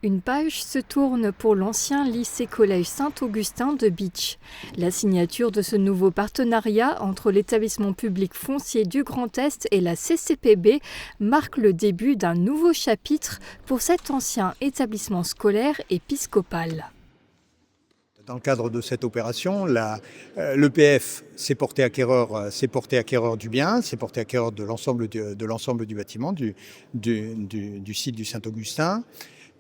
Une page se tourne pour l'ancien lycée-collège Saint-Augustin de Bitche. La signature de ce nouveau partenariat entre l'établissement public foncier du Grand Est et la CCPB marque le début d'un nouveau chapitre pour cet ancien établissement scolaire épiscopal. Dans le cadre de cette opération, l'EPF s'est porté acquéreur du bien, s'est porté acquéreur de l'ensemble du bâtiment, du site du Saint-Augustin.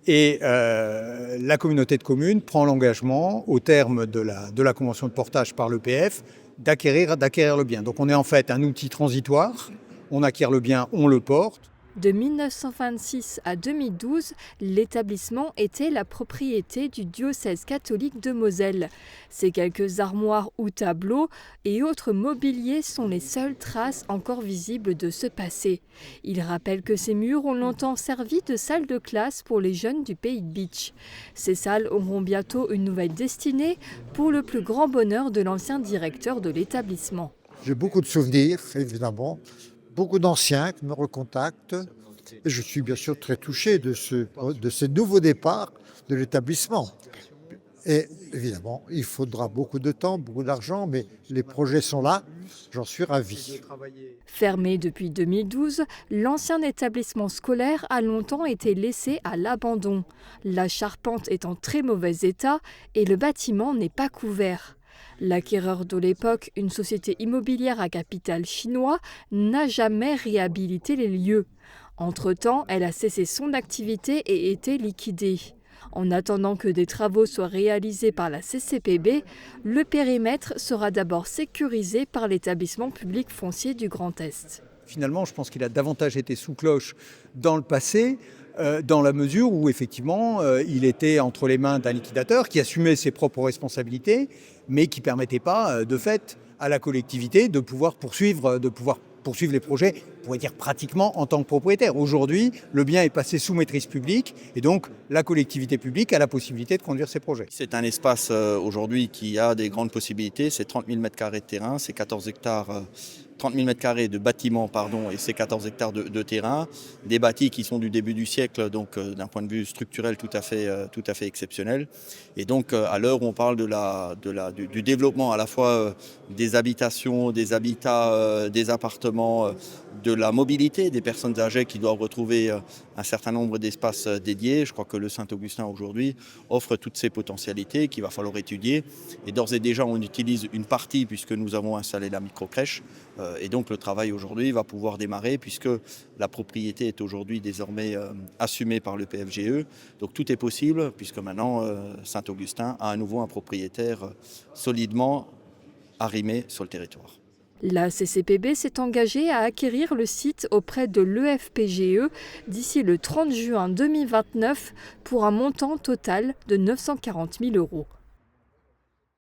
Et la communauté de communes prend l'engagement, au terme de la convention de portage par l'EPF, d'acquérir le bien. Donc on est en fait un outil transitoire, on acquiert le bien, on le porte. De 1926 à 2012, l'établissement était la propriété du diocèse catholique de Moselle. Ces quelques armoires ou tableaux et autres mobiliers sont les seules traces encore visibles de ce passé. Il rappelle que ces murs ont longtemps servi de salle de classe pour les jeunes du pays de Bitche. Ces salles auront bientôt une nouvelle destinée pour le plus grand bonheur de l'ancien directeur de l'établissement. J'ai beaucoup de souvenirs, évidemment. Beaucoup d'anciens qui me recontactent et je suis bien sûr très touché de ce nouveau départ de l'établissement. Et évidemment, il faudra beaucoup de temps, beaucoup d'argent, mais les projets sont là, j'en suis ravi. Fermé depuis 2012, l'ancien établissement scolaire a longtemps été laissé à l'abandon. La charpente est en très mauvais état et le bâtiment n'est pas couvert. L'acquéreur de l'époque, une société immobilière à capital chinois, n'a jamais réhabilité les lieux. Entre-temps, elle a cessé son activité et été liquidée. En attendant que des travaux soient réalisés par la CCPB, le périmètre sera d'abord sécurisé par l'établissement public foncier du Grand Est. Finalement, je pense qu'il a davantage été sous cloche dans le passé, dans la mesure où effectivement il était entre les mains d'un liquidateur qui assumait ses propres responsabilités, mais qui ne permettait pas de fait à la collectivité de pouvoir poursuivre les projets, on pourrait dire pratiquement en tant que propriétaire. Aujourd'hui, le bien est passé sous maîtrise publique et donc la collectivité publique a la possibilité de conduire ses projets. C'est un espace aujourd'hui qui a des grandes possibilités, c'est 30 000 m² de terrain, c'est 30 000 m² de bâtiments et c'est 14 hectares de terrain, des bâtis qui sont du début du siècle, donc d'un point de vue structurel tout à fait exceptionnel. Et donc à l'heure où on parle du développement à la fois des habitations, des habitats, des appartements, de la mobilité des personnes âgées qui doivent retrouver un certain nombre d'espaces dédiés, je crois que le Saint-Augustin aujourd'hui offre toutes ces potentialités qu'il va falloir étudier. Et d'ores et déjà on utilise une partie puisque nous avons installé la microcrèche. Et donc le travail aujourd'hui va pouvoir démarrer puisque la propriété est aujourd'hui désormais assumée par le PFGE. Donc tout est possible puisque maintenant Saint-Augustin a à nouveau un propriétaire solidement arrimé sur le territoire. La CCPB s'est engagée à acquérir le site auprès de l'EFPGE d'ici le 30 juin 2029 pour un montant total de 940 000 €.